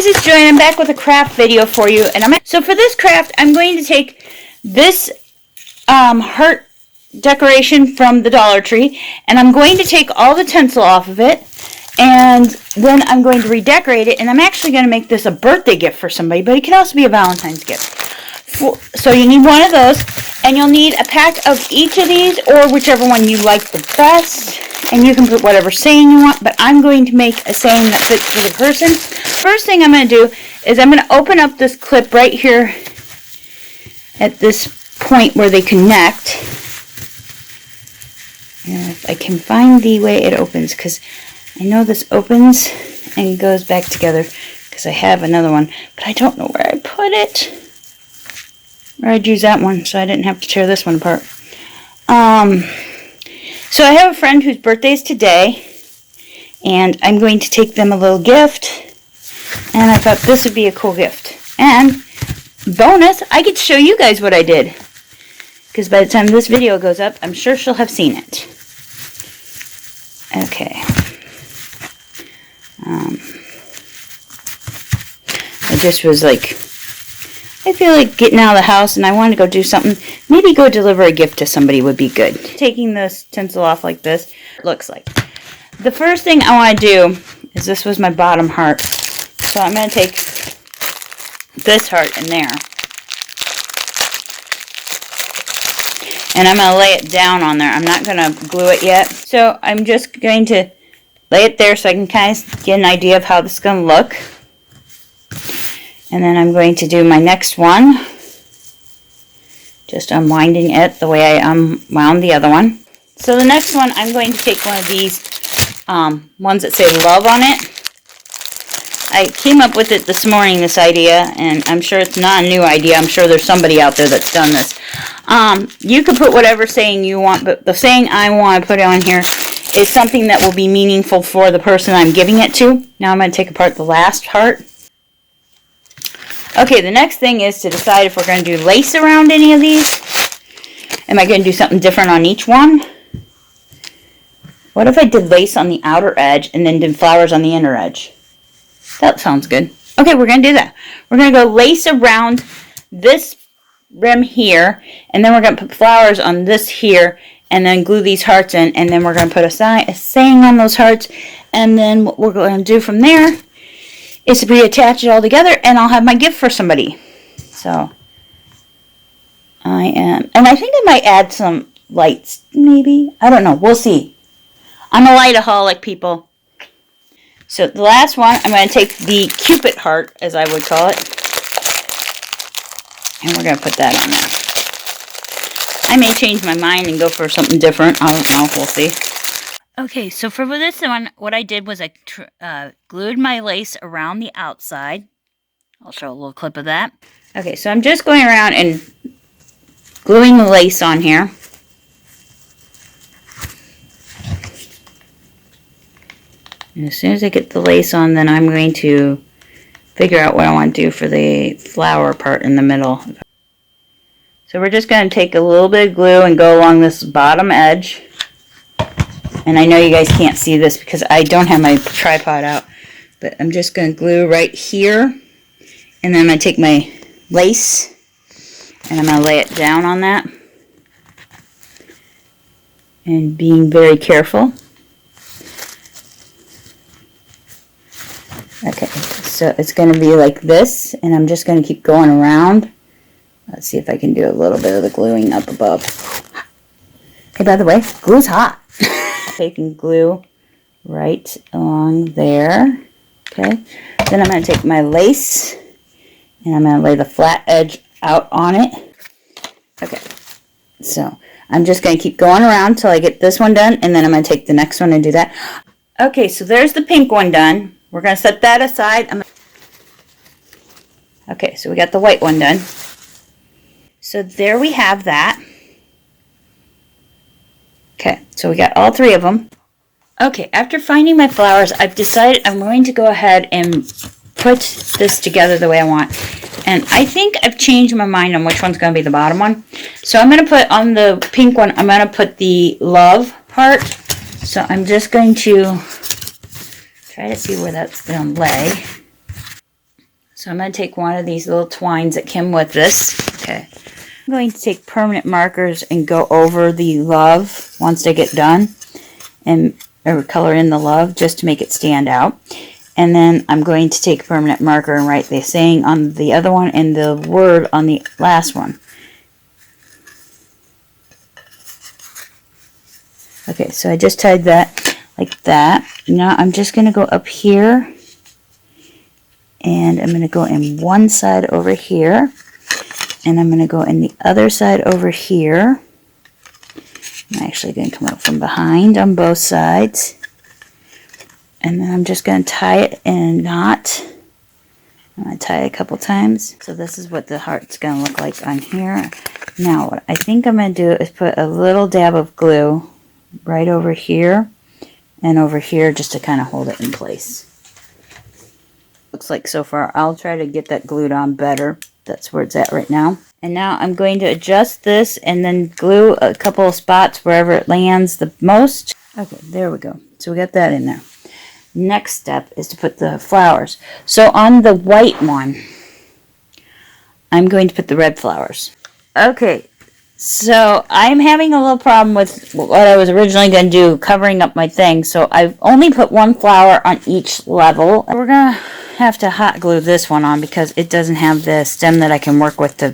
guys, it's Joy, and I'm back with a craft video for you. So for this craft, I'm going to take this heart decoration from the Dollar Tree, and I'm going to take all the tinsel off of it, and then I'm going to redecorate it, and I'm actually going to make this a birthday gift for somebody, but it can also be a Valentine's gift. So you need one of those, and you'll need a pack of each of these, or whichever one you like the best. And you can put whatever saying you want, but I'm going to make a saying that fits for the person. First thing I'm going to do is I'm going to open up this clip right here at this point where they connect. And if I can find the way it opens, because I know this opens and goes back together, because I have another one, but I don't know where I put it. Or I'd use that one so I didn't have to tear this one apart. So I have a friend whose birthday is today, and I'm going to take them a little gift, and I thought this would be a cool gift. And bonus, I get to show you guys what I did, because by the time this video goes up, I'm sure she'll have seen it. Okay. I just was like, I feel like getting out of the house and I want to go do something. Maybe go deliver a gift to somebody would be good. Taking this tinsel off like this, it looks like. The first thing I want to do is, this was my bottom heart. So I'm going to take this heart in there. And I'm going to lay it down on there. I'm not going to glue it yet. So I'm just going to lay it there so I can kind of get an idea of how this is going to look. And then I'm going to do my next one, just unwinding it the way I unwound the other one. So the next one, I'm going to take one of these ones that say love on it. I came up with it this morning, this idea, and I'm sure it's not a new idea. I'm sure there's somebody out there that's done this. You can put whatever saying you want, but the saying I want to put on here is something that will be meaningful for the person I'm giving it to. Now I'm going to take apart the last heart. Okay, the next thing is to decide if we're going to do lace around any of these. Am I going to do something different on each one? What if I did lace on the outer edge and then did flowers on the inner edge? That sounds good. Okay, we're going to do that. We're going to go lace around this rim here, and then we're going to put flowers on this here, and then glue these hearts in, and then we're going to put a saying on those hearts, and then what we're going to do from there is to reattach it all together, and I'll have my gift for somebody. So, and I think I might add some lights, maybe. I don't know. We'll see. I'm a lightaholic, people. So the last one, I'm going to take the Cupid heart, as I would call it, and we're going to put that on there. I may change my mind and go for something different. I don't know. We'll see. Okay, so for this one, what I did was I glued my lace around the outside. I'll show a little clip of that. Okay, so I'm just going around and gluing the lace on here. And as soon as I get the lace on, then I'm going to figure out what I want to do for the flower part in the middle. So we're just going to take a little bit of glue and go along this bottom edge. And I know you guys can't see this because I don't have my tripod out, but I'm just going to glue right here, and then I'm going to take my lace and I'm going to lay it down on that, and being very careful. Okay, so it's going to be like this, and I'm just going to keep going around. Let's see if I can do a little bit of the gluing up above. Hey, by the way, glue's hot. Taking glue right along there. Okay, then I'm going to take my lace and I'm going to lay the flat edge out on it. Okay, so I'm just going to keep going around till I get this one done, and then I'm going to take the next one and do that. Okay, so there's the pink one done. We're going to set that aside. Okay, so we got the white one done. So there we have that. Okay, so we got all three of them. Okay, after finding my flowers, I've decided I'm going to go ahead and put this together the way I want. And I think I've changed my mind on which one's going to be the bottom one. So I'm going to put on the pink one, I'm going to put the love part. So I'm just going to try to see where that's going to lay. So I'm going to take one of these little twines that came with this. Okay. I'm going to take permanent markers and go over the love once they get done. And color in the love just to make it stand out. And then I'm going to take a permanent marker and write the saying on the other one and the word on the last one. Okay, so I just tied that like that. Now I'm just going to go up here. And I'm going to go in one side over here. And I'm going to go in the other side over here. I'm actually going to come up from behind on both sides. And then I'm just going to tie it in a knot. I'm going to tie it a couple times. So this is what the heart's going to look like on here. Now what I think I'm going to do is put a little dab of glue right over here and over here just to kind of hold it in place. Looks like so far. I'll try to get that glued on better. That's where it's at right now. And now I'm going to adjust this and then glue a couple of spots wherever it lands the most. Okay, there we go. So we got that in there. Next step is to put the flowers. So on the white one, I'm going to put the red flowers. Okay, so I'm having a little problem with what I was originally going to do, covering up my thing. So I've only put one flower on each level. We're going to have to hot glue this one on because it doesn't have the stem that I can work with to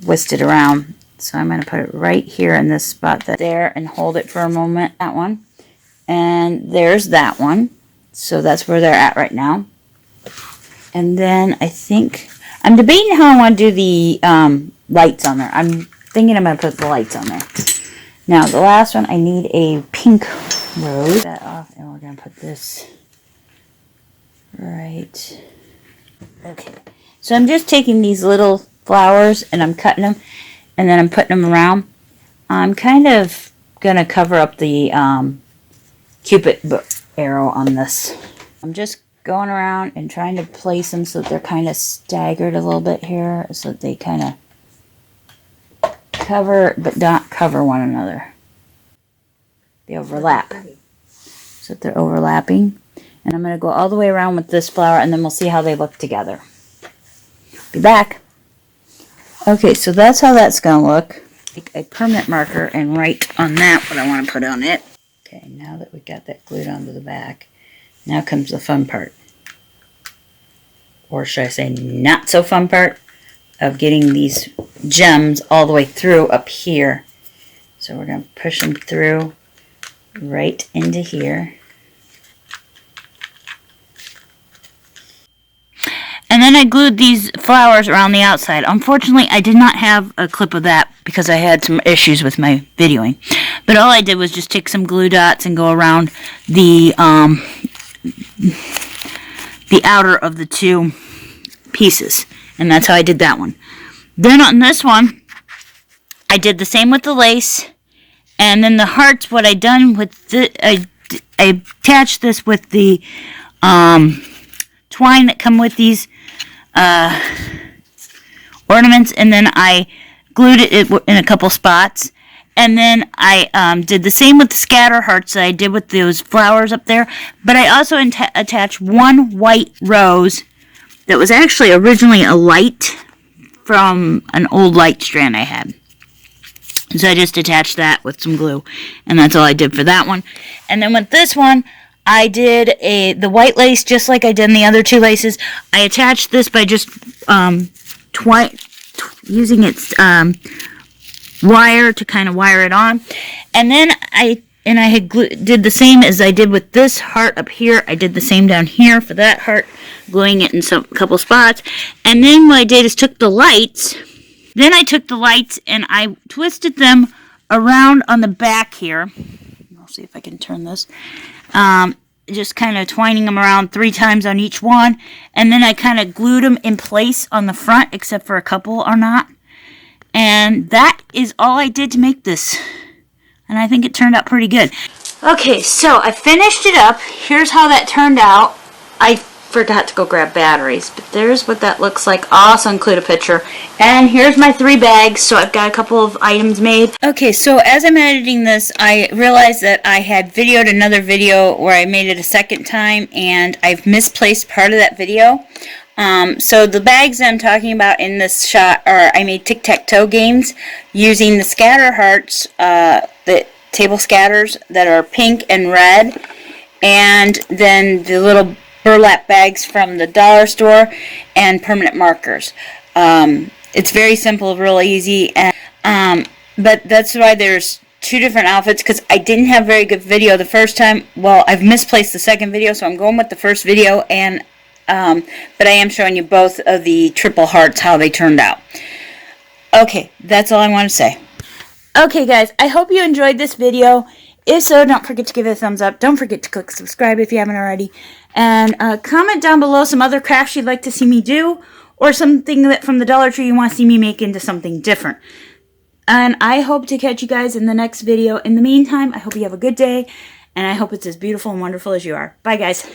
twist it around. So I'm going to put it right here in this spot there and hold it for a moment. That one. And there's that one. So that's where they're at right now. And then I think I'm debating how I want to do the lights on there. I'm thinking I'm going to put the lights on there. Now the last one, I need a pink rose. That off, and we're going to put this right. Okay. So I'm just taking these little flowers and I'm cutting them and then I'm putting them around. I'm kind of going to cover up the Cupid arrow on this. I'm just going around and trying to place them so that they're kind of staggered a little bit here so that they kind of cover but not cover one another. They overlap so that they're overlapping. And I'm going to go all the way around with this flower and then we'll see how they look together. Be back. Okay, so that's how that's going to look. Take a permanent marker and write on that what I want to put on it. Okay, now that we got that glued onto the back, now comes the fun part. Or should I say not so fun part of getting these gems all the way through up here. So we're going to push them through right into here. And then I glued these flowers around the outside. Unfortunately, I did not have a clip of that because I had some issues with my videoing. But all I did was just take some glue dots and go around the outer of the two pieces. And that's how I did that one. Then on this one, I did the same with the lace. And then the hearts, what I done with I attached this with the twine that come with these ornaments, and then I glued it in a couple spots, and then I did the same with the scatter hearts that I did with those flowers up there, but I also attached one white rose that was actually originally a light from an old light strand I had. So I just attached that with some glue, and that's all I did for that one. And then with this one, I did the white lace just like I did in the other two laces. I attached this by just using its wire to kind of wire it on. And then I did the same as I did with this heart up here. I did the same down here for that heart, gluing it in a couple spots. And then what I did is took the lights. Then I took the lights and I twisted them around on the back here. I'll see if I can turn this. Just kind of twining them around 3 times on each one, and then I kind of glued them in place on the front, except for a couple are not. And that is all I did to make this, and I think it turned out pretty good. Okay, so I finished it up. Here's how that turned out. I forgot to go grab batteries, but there's what that looks like. I'll also include a picture. And here's my 3 bags, so I've got a couple of items made. Okay, so as I'm editing this, I realized that I had videoed another video where I made it a second time, and I've misplaced part of that video. So the bags I'm talking about in this shot are, I made tic-tac-toe games using the scatter hearts, the table scatters that are pink and red, and then the little burlap bags from the dollar store and permanent markers. It's very simple, real easy, and but that's why there's two different outfits, because I didn't have very good video the first time. Well, I've misplaced the second video, so I'm going with the first video, and but I am showing you both of the triple hearts, how they turned out. Okay, that's all I want to say. Okay, guys, I hope you enjoyed this video. If so, don't forget to give it a thumbs up. Don't forget to click subscribe if you haven't already. And comment down below some other crafts you'd like to see me do, or something that from the Dollar Tree you want to see me make into something different. And I hope to catch you guys in the next video. In the meantime, I hope you have a good day, and I hope it's as beautiful and wonderful as you are. Bye, guys.